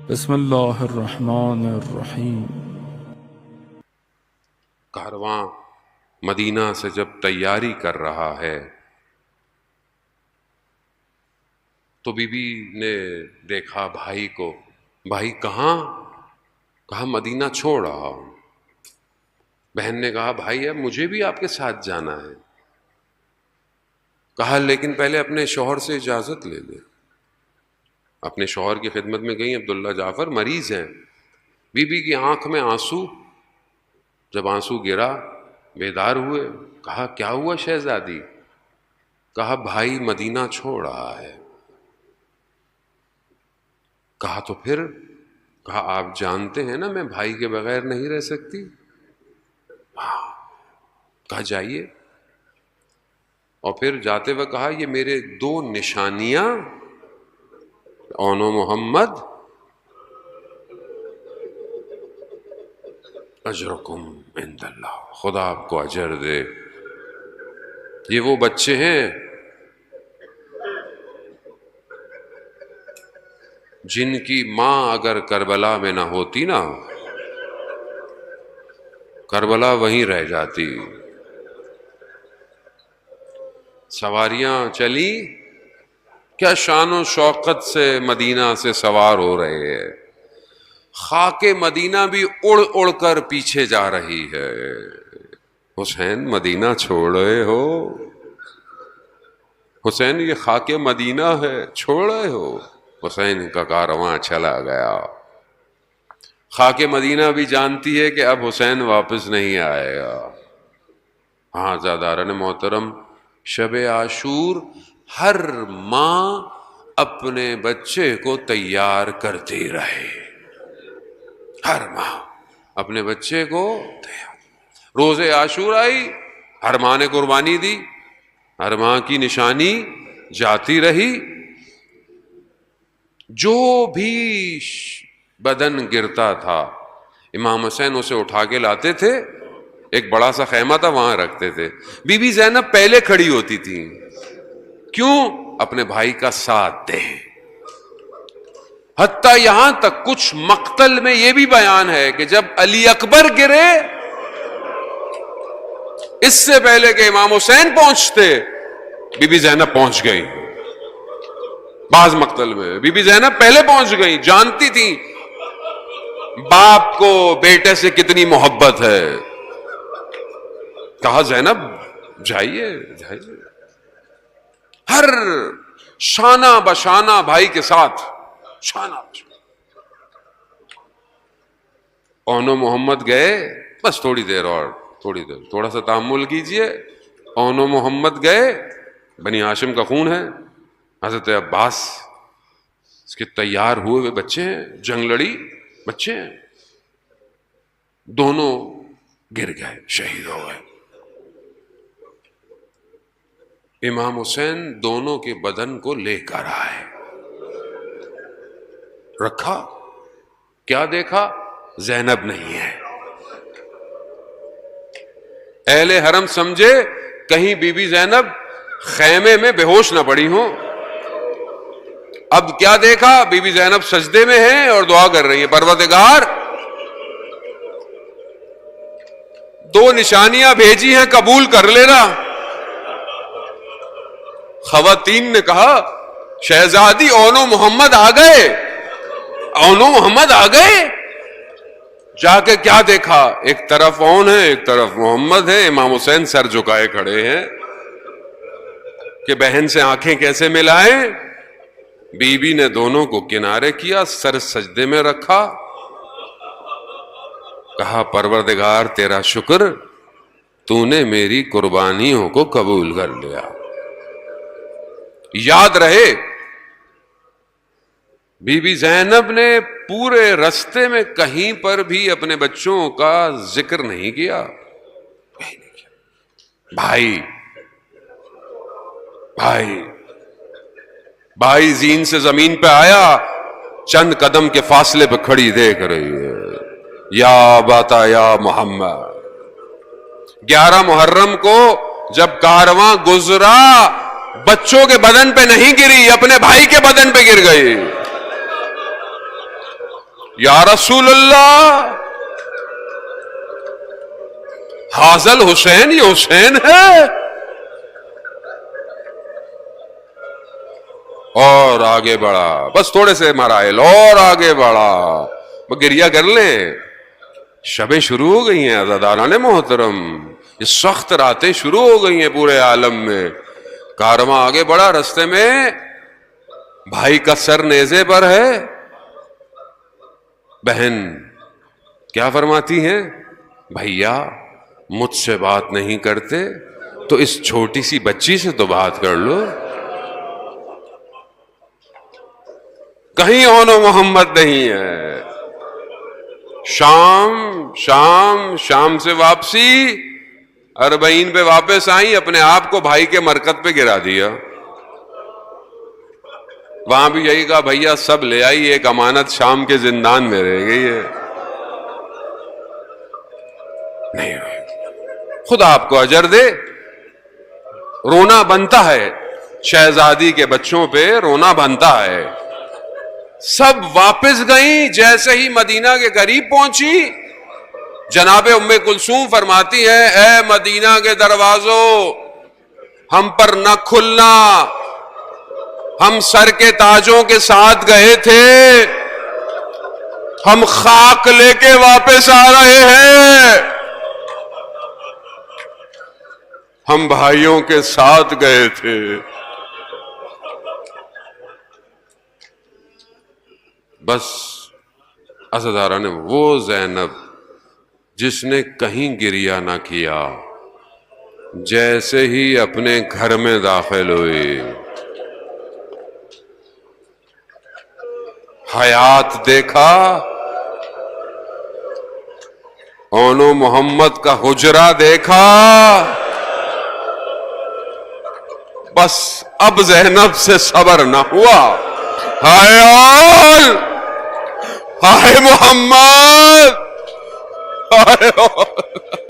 بسم اللہ الرحمن الرحیم۔ کارواں مدینہ سے جب تیاری کر رہا ہے تو بی بی نے دیکھا بھائی کو، بھائی کہاں؟ کہا مدینہ چھوڑ رہا ہوں۔ بہن نے کہا بھائی اب مجھے بھی آپ کے ساتھ جانا ہے۔ کہا لیکن پہلے اپنے شوہر سے اجازت لے لے۔ اپنے شوہر کی خدمت میں گئی، عبداللہ جعفر مریض ہیں۔ بی بی کی آنکھ میں آنسو، جب آنسو گرا بیدار ہوئے۔ کہا کیا ہوا شہزادی؟ کہا بھائی مدینہ چھوڑ رہا ہے۔ کہا تو پھر؟ کہا آپ جانتے ہیں نا میں بھائی کے بغیر نہیں رہ سکتی۔ کہا جائیے، اور پھر جاتے ہوئے کہا یہ میرے دو نشانیاں، اون و محمد، اجرکم عند اللہ، خدا آپ کو اجر دے۔ یہ وہ بچے ہیں جن کی ماں اگر کربلا میں نہ ہوتی نا، کربلا وہیں رہ جاتی۔ سواریاں چلی، کیا شان و شوقت سے مدینہ سے سوار ہو رہے ہیں، خاک مدینہ بھی اڑ اڑ کر پیچھے جا رہی ہے۔ حسین مدینہ چھوڑ رہے ہو؟ حسین یہ خاک مدینہ ہے، چھوڑ رہے ہو؟ حسین کا کارواں چلا گیا۔ خاک مدینہ بھی جانتی ہے کہ اب حسین واپس نہیں آئے گا۔ ہاں زاداران محترم، شب عاشور ہر ماں اپنے بچے کو تیار کرتی رہے، ہر ماں اپنے بچے کو تیار۔ روز عاشور آئی، ہر ماں نے قربانی دی، ہر ماں کی نشانی جاتی رہی۔ جو بھی بدن گرتا تھا امام حسین اسے اٹھا کے لاتے تھے، ایک بڑا سا خیمہ تھا وہاں رکھتے تھے۔ بی بی زینب پہلے کھڑی ہوتی تھی، کیوں؟ اپنے بھائی کا ساتھ دے۔ حتیٰ یہاں تک کچھ مقتل میں یہ بھی بیان ہے کہ جب علی اکبر گرے، اس سے پہلے کہ امام حسین پہنچتے بی بی زینب پہنچ گئی۔ بعض مقتل میں بی بی زینب پہلے پہنچ گئی، جانتی تھی باپ کو بیٹے سے کتنی محبت ہے۔ کہا زینب جائیے جائیے، ہر شانہ بشانہ بھائی کے ساتھ، شانہ بشانہ۔ اون و محمد گئے، بس تھوڑی دیر اور، تھوڑی دیر، تھوڑا سا تحمل کیجئے۔ اون و محمد گئے، بنی ہاشم کا خون ہے۔ حضرت عباس اس کے تیار ہوئے ہوئے بچے ہیں، جنگ لڑی بچے ہیں، دونوں گر گئے، شہید ہو گئے۔ امام حسین دونوں کے بدن کو لے کر آئے، رکھا، کیا دیکھا؟ زینب نہیں ہے۔ اہل حرم سمجھے کہیں بی بی زینب خیمے میں بے ہوش نہ پڑی ہوں۔ اب کیا دیکھا؟ بی بی زینب سجدے میں ہے اور دعا کر رہی ہے، پروردگار دو نشانیاں بھیجی ہیں، قبول کر لینا۔ خواتین نے کہا شہزادی اون و محمد آ گئے، اون و محمد آ گئے۔ جا کے کیا دیکھا؟ ایک طرف اون ہے، ایک طرف محمد ہے۔ امام حسین سر جھکائے کھڑے ہیں کہ بہن سے آنکھیں کیسے ملائیں۔ بی بی نے دونوں کو کنارے کیا، سر سجدے میں رکھا، کہا پروردگار تیرا شکر، تو نے میری قربانیوں کو قبول کر لیا۔ یاد رہے بی بی زینب نے پورے رستے میں کہیں پر بھی اپنے بچوں کا ذکر نہیں کیا۔ بھائی بھائی بھائی زین سے زمین پہ آیا، چند قدم کے فاصلے پہ کھڑی دیکھ رہی ہے، یا باتا یا محمد۔ 11 محرم کو جب کارواں گزرا، بچوں کے بدن پہ نہیں گری، اپنے بھائی کے بدن پہ گر گئی۔ یا رسول اللہ حاضل حسین، یہ حسین ہے؟ اور آگے بڑھا، بس تھوڑے سے مراحل اور آگے بڑھا، وہ گریہ کر لیں، شبیں شروع ہو گئی ہیں عزاداران محترم، یہ سخت راتیں شروع ہو گئی ہیں پورے عالم میں۔ کارواں آگے بڑھا، رستے میں بھائی کا سر نیزے پر ہے، بہن کیا فرماتی ہیں؟ بھیا مجھ سے بات نہیں کرتے تو اس چھوٹی سی بچی سے تو بات کر لو۔ کہیں اون و محمد نہیں ہے۔ شام سے واپسی، 40 پہ واپس آئیں، اپنے آپ کو بھائی کے مرکز پہ گرا دیا۔ وہاں بھی یہی کہا بھیا سب لے آئی، ایک امانت شام کے زندان میں رہ گئی ہے۔ نہیں، خدا آپ کو اجر دے۔ رونا بنتا ہے، شہزادی کے بچوں پہ رونا بنتا ہے۔ سب واپس گئیں، جیسے ہی مدینہ کے قریب پہنچی، جناب ام کلثوم فرماتی ہے اے مدینہ کے دروازوں، ہم پر نہ کھلنا، ہم سر کے تاجوں کے ساتھ گئے تھے، ہم خاک لے کے واپس آ رہے ہیں، ہم بھائیوں کے ساتھ گئے تھے۔ بس عزادارہ نے وہ زینب جس نے کہیں گریہ نہ کیا، جیسے ہی اپنے گھر میں داخل ہوئی، حیات دیکھا، اونو محمد کا حجرہ دیکھا، بس اب زینب سے صبر نہ ہوا۔ ہائے آل، ہائے محمد، ہائے آل۔